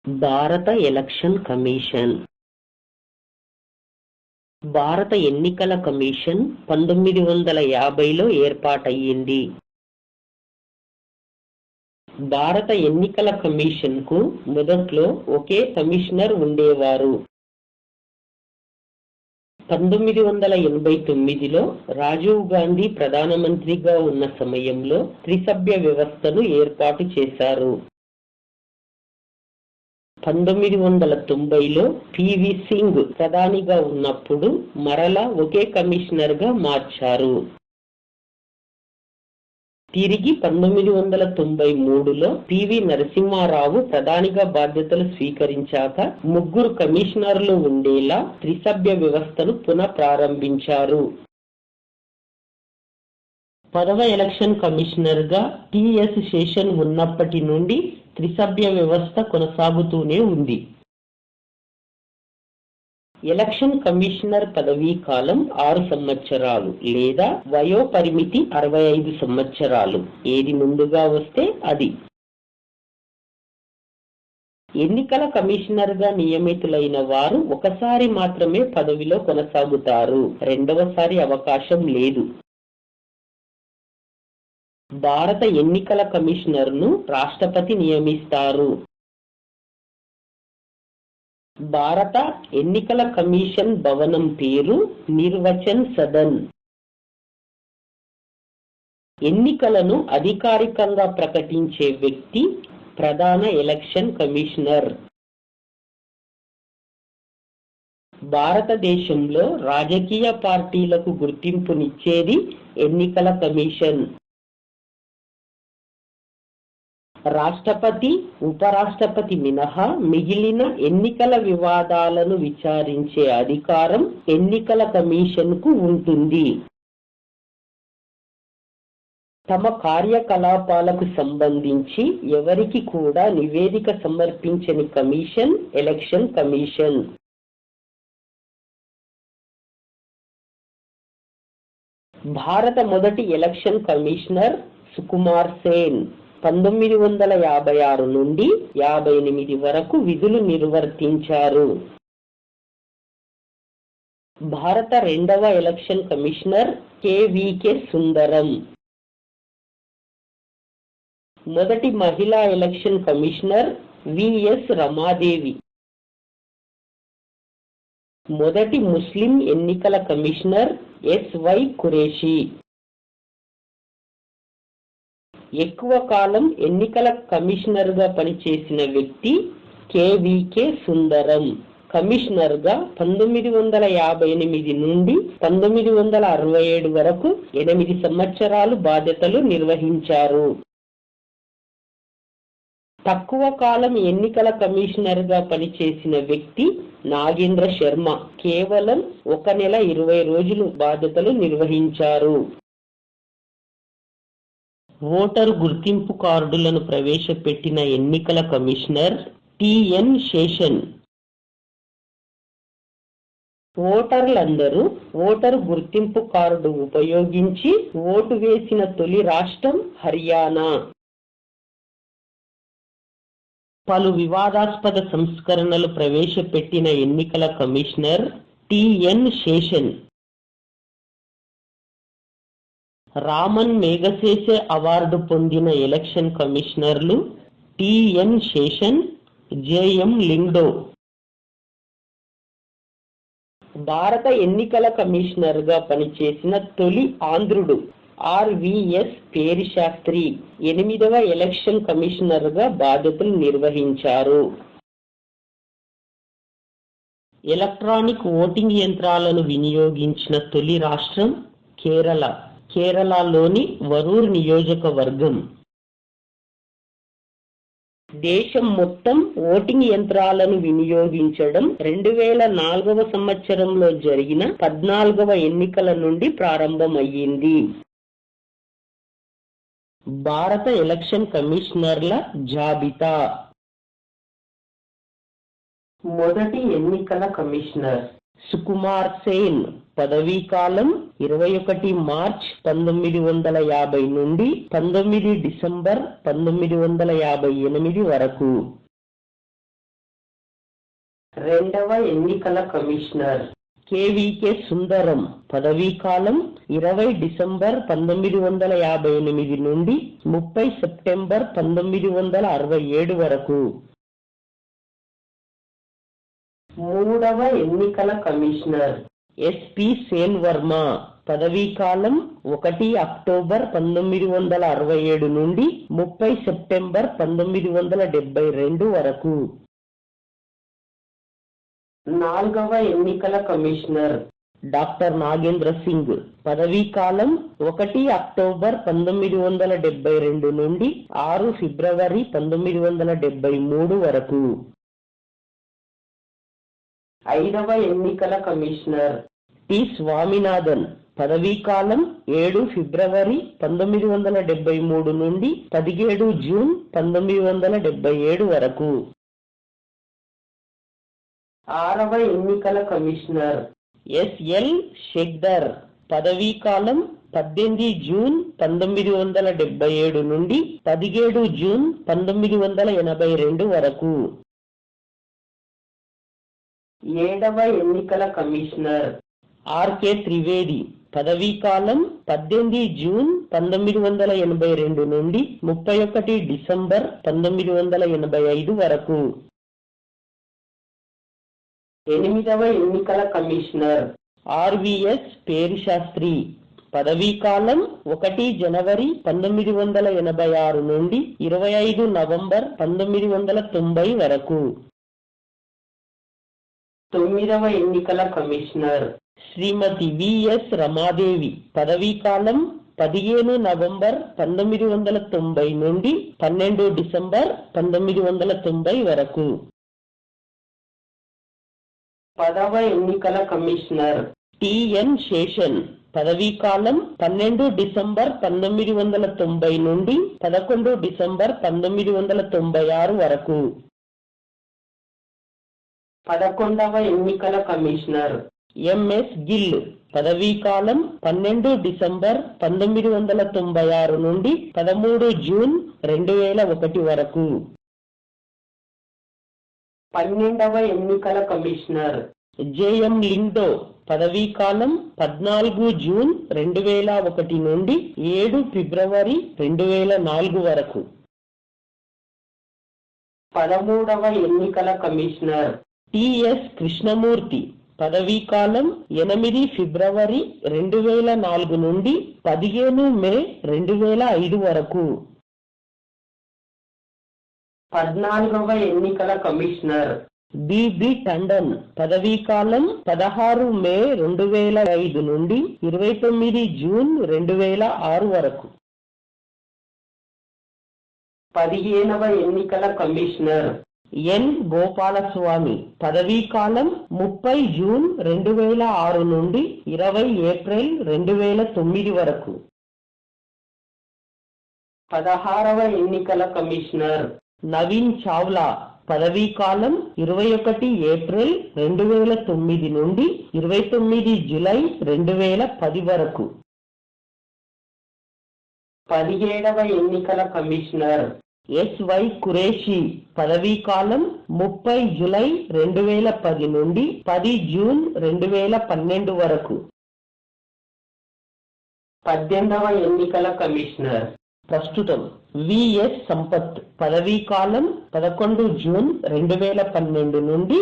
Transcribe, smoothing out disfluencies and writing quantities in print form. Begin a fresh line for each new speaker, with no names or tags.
భారత election commission భారత ఎన్నికల కమిషన్ 1950లో ఏర్పాటయ్యింది. భారత ఎన్నికల కమిషన్ కు మొదట్లో ఒకే కమిషనర్ ఉండేవారు. 1989లో రాజీవ్ గాంధీ ప్రధానమంత్రిగా ఉన్న సమయంలో త్రిసభ్య వ్యవస్థను ఏర్పాటు చేశారు. 1990లో పివి సింగ్ ప్రధానిగా ఉన్నప్పుడు మరలా ఒకే కమిషనర్ గా మార్చారు. తిరిగి 1993లో పివి నరసింహారావు ప్రధానిగా బాధ్యతలు స్వీకరించాక ముగ్గురు కమిషనర్లు ఉండేలా త్రిసభ్య వ్యవస్థను పునఃప్రారంభించారు. పదవ ఎలక్షన్ కమిషనర్ గా టిఎస్ శేషన్ ఉన్నప్పటి నుండి త్రిసభ్య వ్యవస్థ కొనసాగుతూనే ఉంది. ఎలక్షన్ కమిషనర్ పదవీ కాలం 6 సంవత్సరాలు లేదా వయో పరిమితి 65 సంవత్సరాలు. ఏది ముందుగా వస్తే అది. ఎన్నికల కమిషనర్ గా నియమితులైన వారు ఒకసారి మాత్రమే పదవిలో కొనసాగుతారు. రెండవసారి అవకాశం లేదు. భారత ఎన్నికల కమిషనర్ ను రాష్ట్రపతి నియమిస్తారు. భారత ఎన్నికల కమిషన్ భవనం పేరు నిర్వచన్ సదన్. ఎన్నికలను అధికారికంగా ప్రకటించే వ్యక్తి ప్రధాన ఎలక్షన్ కమిషనర్. భారతదేశంలో రాజకీయ పార్టీలకు గుర్తింపునిచ్చేది ఎన్నికల కమిషన్. రాష్ట్రపతి, ఉపరాష్ట్రపతి మినహా మిగిలిన ఎన్నికల వివాదాలను విచారించే అధికారం ఎన్నికల కమిషన్ కు ఉంటుంది. తమ కార్యకలాపాలకు సంబంధించి ఎవరికి కూడా నివేదిక సమర్పించని కమిషన్ ఎలక్షన్ కమిషన్. భారత మొదటి ఎలక్షన్ కమిషనర్ సుకుమార్ సేన్ 1956 నుండి 58 వరకు విధులు నిర్వర్తించారు. భారత రెండవ ఎలక్షన్ కమిషనర్ కెవికే సుందరం. మొదటి మహిళా ఎలక్షన్ కమిషనర్ విఎస్ రమాదేవి. మొదటి ముస్లిం ఎన్నికల కమిషనర్ ఎస్వై ఖురేషి. ఎక్కువ కాలం ఎన్నికల కమిషనర్ గా పనిచేసిన వ్యక్తి కెవికే సుందరం. కమిషనర్ గా 1958 నుండి 1967 వరకు 8 సంవత్సరాలు బాధ్యతలు నిర్వహించారు. తక్కువ కాలం ఎన్నికల కమిషనర్ గా పనిచేసిన వ్యక్తి నాగేంద్ర శర్మ. కేవలం 1 నెల 20 రోజులు బాధ్యతలు నిర్వహించారు. ఓటరు గుర్తింపు కార్డులను ప్రవేశపెట్టిన ఎన్నికల కమిషనర్ టిఎన్ శేషన్. ఓటర్లందరూ ఓటరు గుర్తింపు కార్డు ఉపయోగించి ఓటు వేసిన తొలి రాష్ట్రం హర్యానా. పలు వివాదాస్పద సంస్కరణలు ప్రవేశపెట్టిన ఎన్నికల commissioner TN Seshan. Ramon Magsaysay award పొందిన ఎలక్షన్ కమిషనర్లు టిఎన్ శేషన్, జెఎం లింగ్డో. భారత ఎన్నికల కమిషనర్ గా పనిచేసిన తొలి ఆంధ్రుడు ఆర్విఎస్ పేరిశాస్త్రి 8వ ఎలక్షన్ కమిషనర్ గా బాధ్యతలు నిర్వహించారు. ఎలక్ట్రానిక్ ఓటింగ్ యంత్రాలను వినియోగించిన తొలి రాష్ట్రం కేరళ. కేరళలోని వరూర్ నియోజకవర్గం. దేశం మొత్తం ఓటింగ్ యంత్రాలను వినియోగించడం 2004వ సంవత్సరంలో జరిగిన 14వ ఎన్నికల నుండి ప్రారంభమయ్యింది. భారత ఎలక్షన్ కమిషనర్ల జాబితా. మొదటి ఎన్నికల కమిషనర్ సుకుమార్ సేన్. పదవీ కాలం 21 మార్చ్ 1950 నుండి 19 డిసెంబర్ 1958 వరకు. రెండవ ఎన్నికల కమిషనర్ కేవీకే సుందరం, పదవీ కాలం 20 డిసెంబర్ 1958 నుండి 30 సెప్టెంబర్ 1967 వరకు. మూడవ ఎన్నికల కమిషనర్ ఎస్పి సేన్ వర్మ, పదవీ కాలం 1 అక్టోబర్ 1967 నుండి 30 సెప్టెంబర్ 1972 వరకు. నాలుగవ ఎన్నికల కమిషనర్ డాక్టర్ నాగేంద్ర సింగ్, పదవీ కాలం 1 అక్టోబర్ 1972 నుండి 6 ఫిబ్రవరి 1973 వరకు. ఐదవ ఎన్నికల కమిషనర్ టి స్వామినాథన్, పదవీ కాలం 7 ఫిబ్రవరి 1973 నుండి 17 జూన్ 1977 వరకు. ఆరవ ఎన్నికల కమిషనర్ ఎస్ఎల్ షెగ్దర్, పదవీ కాలం 18 జూన్ 1977 నుండి 17 జూన్ 1982 వరకు. ఏడవ ఎన్నికల కమిషనర్ ఆర్కే త్రివేది, పదవీ కాలం 18 జూన్ 1982 నుండి 31 డిసెంబర్ 1985 వరకు. ఎనిమిదవ ఎన్నికల కమిషనర్ ఆర్విఎస్ పేరిశాస్త్రి, పదవీ కాలం 1 జనవరి 1986 నుండి 25 నవంబర్ 1990 వరకు. తొమ్మిదవ ఎన్నికల కమిషనర్ శ్రీమతి విఎస్ రమాదేవి, పదవీ కాలం 15 నవంబర్ 1990 నుండి 12 డిసెంబర్ 1990 వరకు. పదవ ఎన్నికల కమిషనర్ టిఎన్ శేషన్, పదవీ కాలం 12 డిసెంబర్ 1990 నుండి 11 డిసెంబర్ 1996 వరకు. 11వ ఎన్నికల కమిషనర్ ఎంఎస్ గిల్, పదవీ కాలం 12 డిసెంబర్ 1996 నుండి 13 జూన్ 2001 వరకు. 12వ ఎన్నికల కమిషనర్ జేఎం లింగ్డో, పదవీ కాలం 14 జూన్ 2001 నుండి 7 ఫిబ్రవరి 2004 వరకు. 13వ ఎన్నికల కమిషనర్ టిఎస్ కృష్ణమూర్తి, పదవీ కాలం 8 ఫిబ్రవరి 2004 నుండి 15 మే 2005 వరకు. 14వ ఎన్నికల కమిషనర్ బిబి టండన్, పదవీ కాలం 16 మే 2005 నుండి 29 జూన్ 2006 వరకు. 15వ ఎన్నికల కమిషనర్ ఎన్ గోపాలస్వామి, పదవీ కాలం 30 జూన్ 2006 నుండి 20 ఏప్రిల్ 2009 వరకు. 16వ ఎన్నికల కమిషనర్ నవీన్ చావ్లా, పదవీ కాలం 21 ఏప్రిల్ 2009 నుండి 29 జూలై 2010 వరకు. 17వ ఎన్నికల కమిషనర్ ఎస్వై కురేషి, పదవీ కాలం 30 జూలై 2010 నుండి 10 జూన్ 2012 వరకు. 18వ ఎన్నికల కమిషనర్ ప్రస్తుతం విఎస్ సంపత్, పదవీ కాలం 11 జూన్ 2012 నుండి